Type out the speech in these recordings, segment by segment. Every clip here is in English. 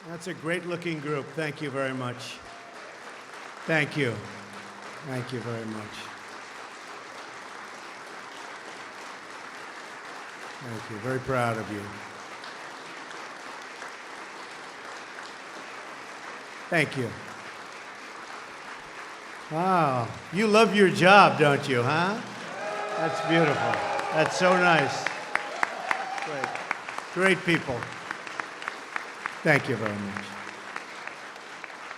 That's a great-looking group. Thank you very much. Thank you. Thank you very much. Thank you. Very proud of you. Thank you. Wow. You love your job, don't you, huh? That's beautiful. That's so nice. Great. Great people. Thank you very much.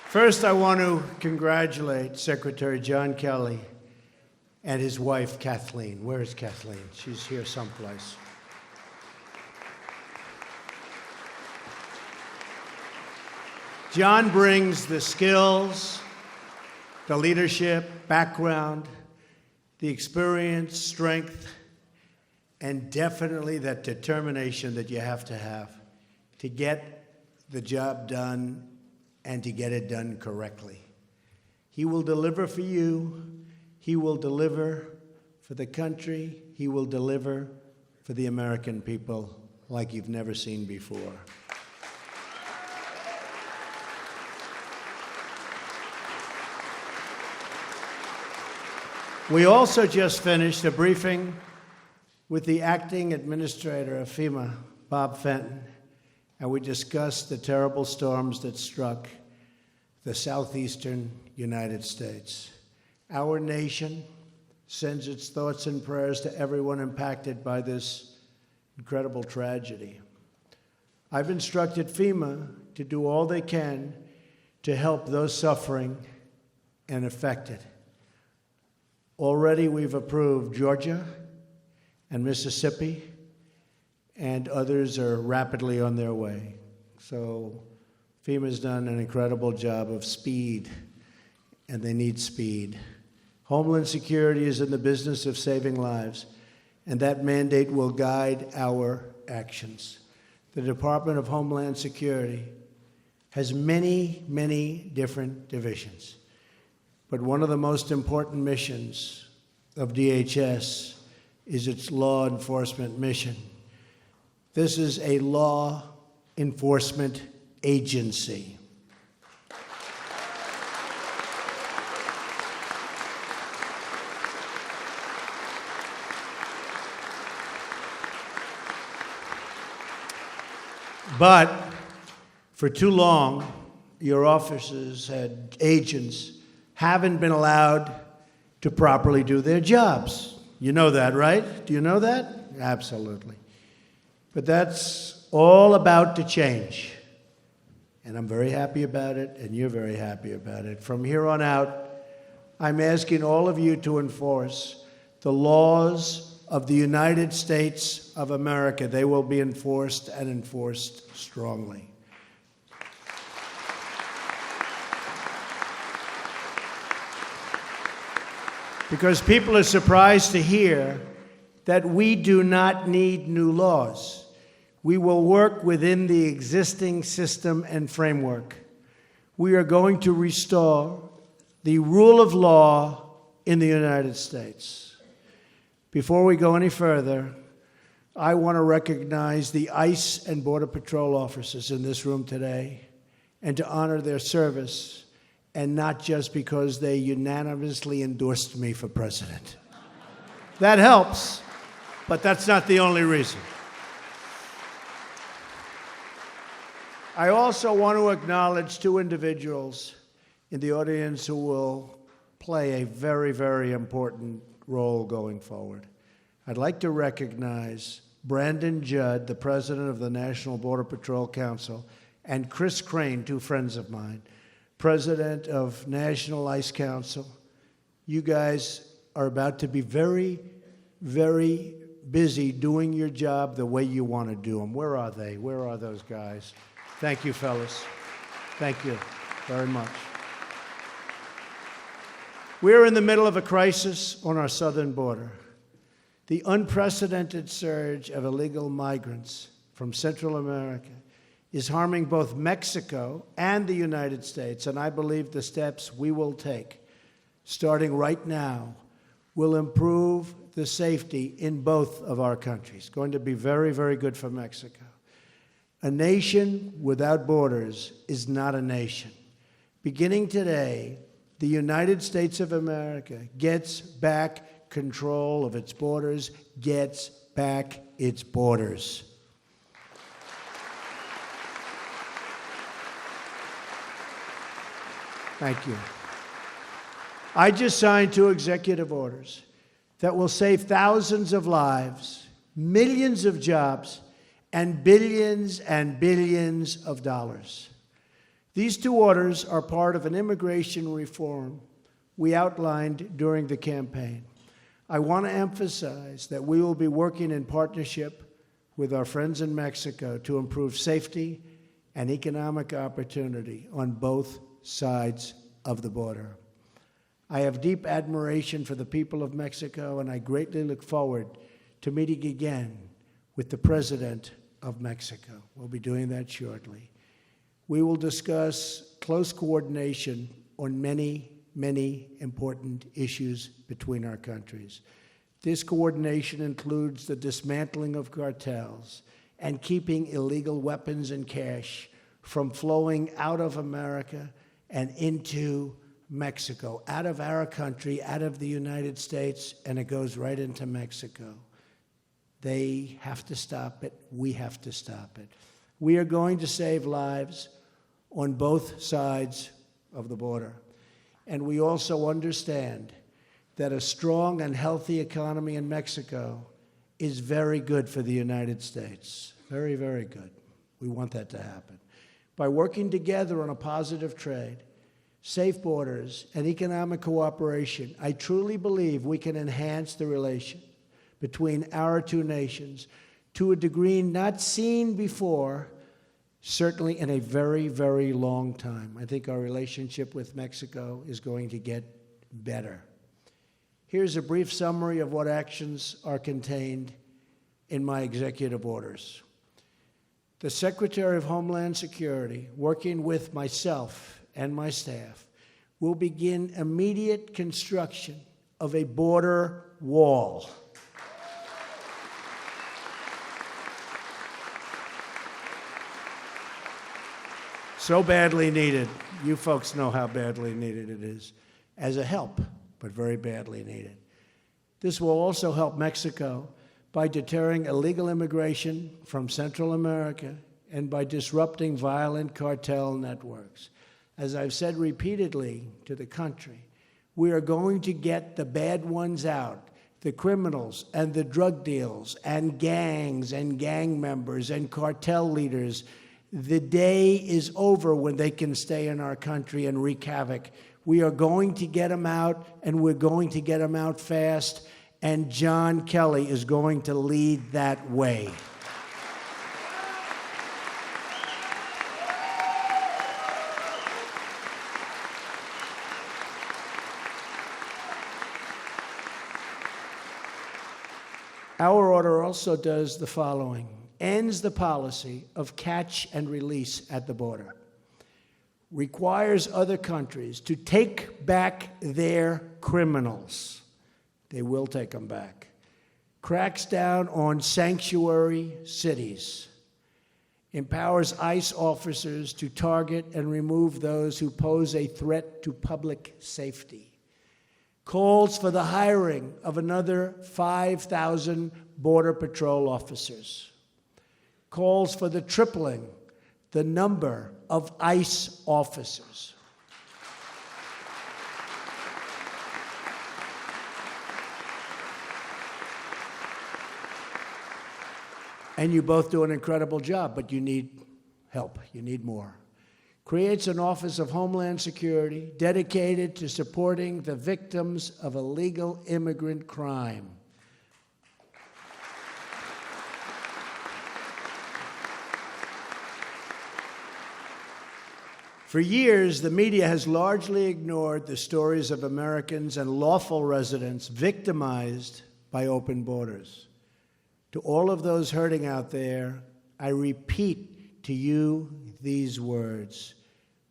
First, I want to congratulate Secretary John Kelly and his wife, Kathleen. Where is Kathleen? She's here someplace. John brings the skills, the leadership, background, the experience, strength, and definitely that determination that you have to get the job done and to get it done correctly. He will deliver for you. He will deliver for the country. He will deliver for the American people like you've never seen before. We also just finished a briefing with the acting administrator of FEMA, Bob Fenton, and we discussed the terrible storms that struck the southeastern United States. Our nation sends its thoughts and prayers to everyone impacted by this incredible tragedy. I've instructed FEMA to do all they can to help those suffering and affected. Already we've approved Georgia and Mississippi, and others are rapidly on their way. So FEMA's done an incredible job of speed, and they need speed. Homeland Security is in the business of saving lives, and that mandate will guide our actions. The Department of Homeland Security has many, many different divisions, but one of the most important missions of DHS is its law enforcement mission. This is a law enforcement agency. But for too long, your officers had agents haven't been allowed to properly do their jobs. You know that, right? Do you know that? Absolutely. But that's all about to change. And I'm very happy about it, and you're very happy about it. From here on out, I'm asking all of you to enforce the laws of the United States of America. They will be enforced and enforced strongly. Because people are surprised to hear that we do not need new laws. We will work within the existing system and framework. We are going to restore the rule of law in the United States. Before we go any further, I want to recognize the ICE and Border Patrol officers in this room today and to honor their service, and not just because they unanimously endorsed me for president. That helps, but that's not the only reason. I also want to acknowledge two individuals in the audience who will play a very, very important role going forward. I'd like to recognize Brandon Judd, the president of the National Border Patrol Council, and Chris Crane, two friends of mine, president of National ICE Council. You guys are about to be very, very busy doing your job the way you want to do them. Where are they? Where are those guys? Thank you, fellas. Thank you very much. We're in the middle of a crisis on our southern border. The unprecedented surge of illegal migrants from Central America is harming both Mexico and the United States, and I believe the steps we will take, starting right now, will improve the safety in both of our countries. It's going to be very, very good for Mexico. A nation without borders is not a nation. Beginning today, the United States of America gets back control of its borders, gets back its borders. Thank you. I just signed 2 executive orders that will save thousands of lives, millions of jobs, and billions of dollars. These 2 orders are part of an immigration reform we outlined during the campaign. I want to emphasize that we will be working in partnership with our friends in Mexico to improve safety and economic opportunity on both sides of the border. I have deep admiration for the people of Mexico, and I greatly look forward to meeting again with the President of Mexico. We'll be doing that shortly. We will discuss close coordination on many important issues between our countries. This coordination includes the dismantling of cartels and keeping illegal weapons and cash from flowing out of America and into Mexico, out of our country, out of the United States, and it goes right into Mexico. They have to stop it. We have to stop it. We are going to save lives on both sides of the border. And we also understand that a strong and healthy economy in Mexico is very good for the United States. Very, very good. We want that to happen. By working together on a positive trade, safe borders, and economic cooperation, I truly believe we can enhance the relation between our 2 nations to a degree not seen before, certainly in a very, very long time. I think our relationship with Mexico is going to get better. Here's a brief summary of what actions are contained in my executive orders. The Secretary of Homeland Security, working with myself and my staff, will begin immediate construction of a border wall. So badly needed. You folks know how badly needed it is. As a help, but very badly needed. This will also help Mexico by deterring illegal immigration from Central America and by disrupting violent cartel networks. As I've said repeatedly to the country, we are going to get the bad ones out, the criminals and the drug deals and gangs and gang members and cartel leaders. The day is over when they can stay in our country and wreak havoc. We are going to get them out, and we're going to get them out fast, and John Kelly is going to lead that way. Our order also does the following: ends the policy of catch and release at the border, requires other countries to take back their criminals. They will take them back. Cracks down on sanctuary cities, empowers ICE officers to target and remove those who pose a threat to public safety, calls for the hiring of another 5,000 Border Patrol officers, calls for the tripling the number of ICE officers. And you both do an incredible job, but you need help. You need more. Creates an Office of Homeland Security dedicated to supporting the victims of illegal immigrant crime. For years, the media has largely ignored the stories of Americans and lawful residents victimized by open borders. To all of those hurting out there, I repeat to you these words: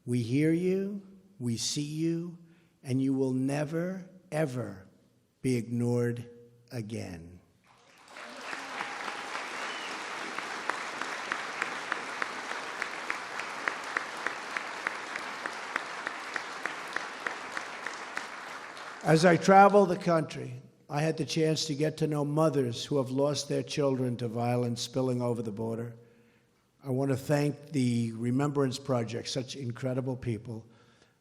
we hear you, we see you, and you will never, ever be ignored again. As I travel the country, I had the chance to get to know mothers who have lost their children to violence spilling over the border. I want to thank the Remembrance Project, such incredible people,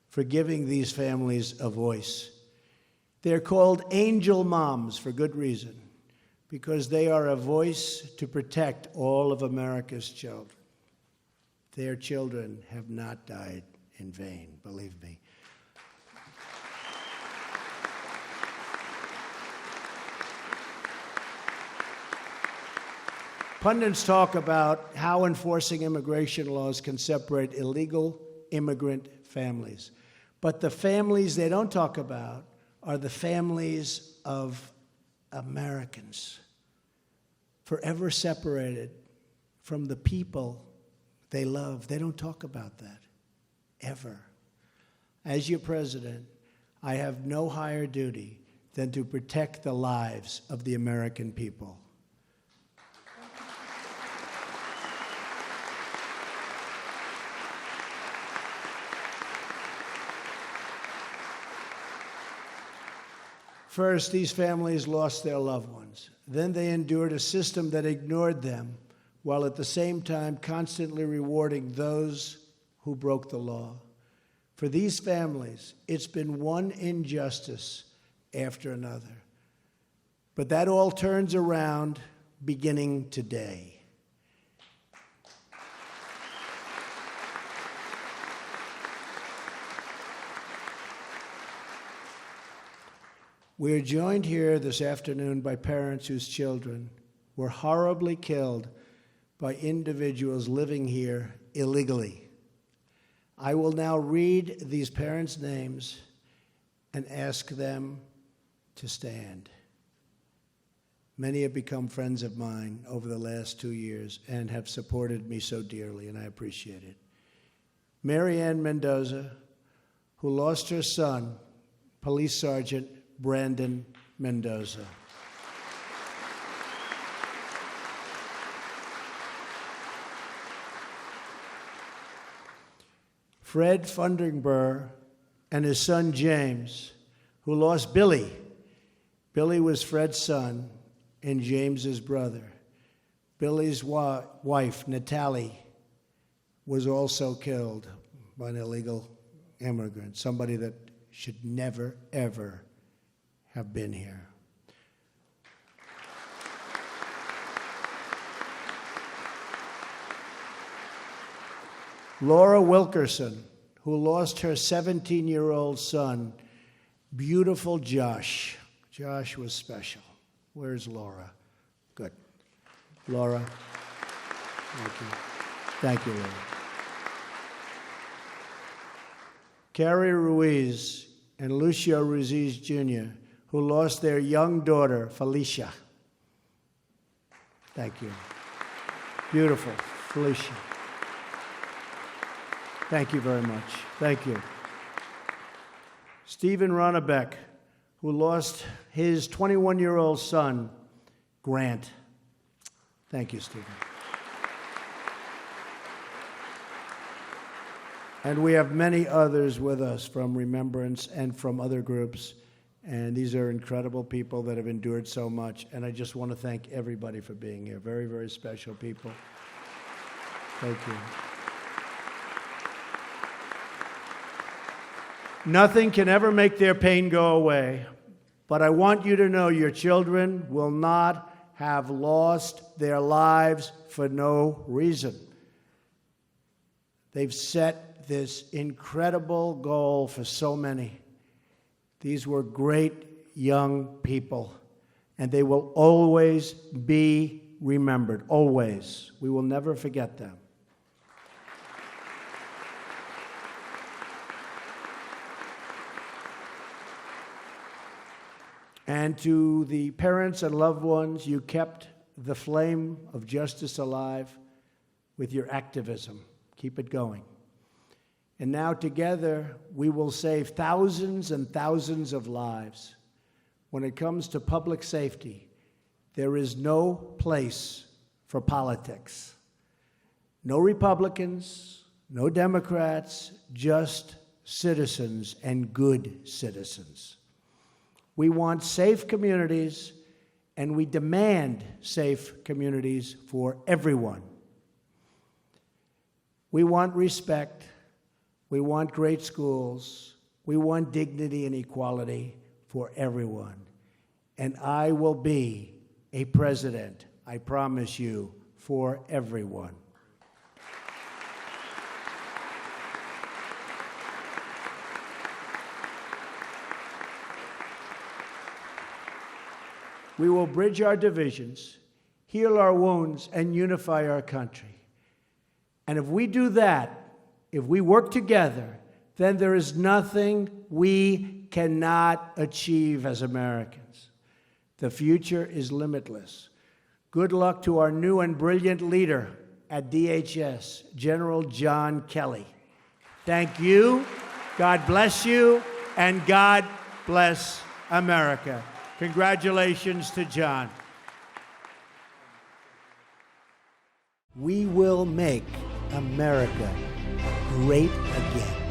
for giving these families a voice. They're called angel moms for good reason, because they are a voice to protect all of America's children. Their children have not died in vain, believe me. Pundits talk about how enforcing immigration laws can separate illegal immigrant families. But the families they don't talk about are the families of Americans, forever separated from the people they love. They don't talk about that, ever. As your president, I have no higher duty than to protect the lives of the American people. First, these families lost their loved ones. Then they endured a system that ignored them, while at the same time constantly rewarding those who broke the law. For these families, it's been one injustice after another. But that all turns around beginning today. We are joined here this afternoon by parents whose children were horribly killed by individuals living here illegally. I will now read these parents' names and ask them to stand. Many have become friends of mine over the last 2 years and have supported me so dearly, and I appreciate it. Mary Ann Mendoza, who lost her son, Police Sergeant Brandon Mendoza. Fred Funderburg and his son James, who lost Billy. Billy was Fred's son and James's brother. Billy's wife, Natalie, was also killed by an illegal immigrant, somebody that should never, ever have been here. Laura Wilkerson, who lost her 17-year-old son, beautiful Josh. Josh was special. Where's Laura? Good. Laura. Thank you. Thank you, Laura. Carrie Ruiz and Lucio Ruiz Jr., who lost their young daughter, Felicia. Thank you. Beautiful, Felicia. Thank you very much. Thank you. Stephen Ronnebeck, who lost his 21-year-old son, Grant. Thank you, Stephen. And we have many others with us from Remembrance and from other groups. And these are incredible people that have endured so much. And I just want to thank everybody for being here. Very, very special people. Thank you. Nothing can ever make their pain go away. But I want you to know your children will not have lost their lives for no reason. They've set this incredible goal for so many. These were great young people, and they will always be remembered, always. We will never forget them. And to the parents and loved ones, you kept the flame of justice alive with your activism. Keep it going. And now together, we will save thousands and thousands of lives. When it comes to public safety, there is no place for politics. No Republicans, no Democrats, just citizens and good citizens. We want safe communities, and we demand safe communities for everyone. We want respect. We want great schools. We want dignity and equality for everyone. And I will be a president, I promise you, for everyone. We will bridge our divisions, heal our wounds, and unify our country. And if we do that, if we work together, then there is nothing we cannot achieve as Americans. The future is limitless. Good luck to our new and brilliant leader at DHS, General John Kelly. Thank you, God bless you, and God bless America. Congratulations to John. We will make America great again.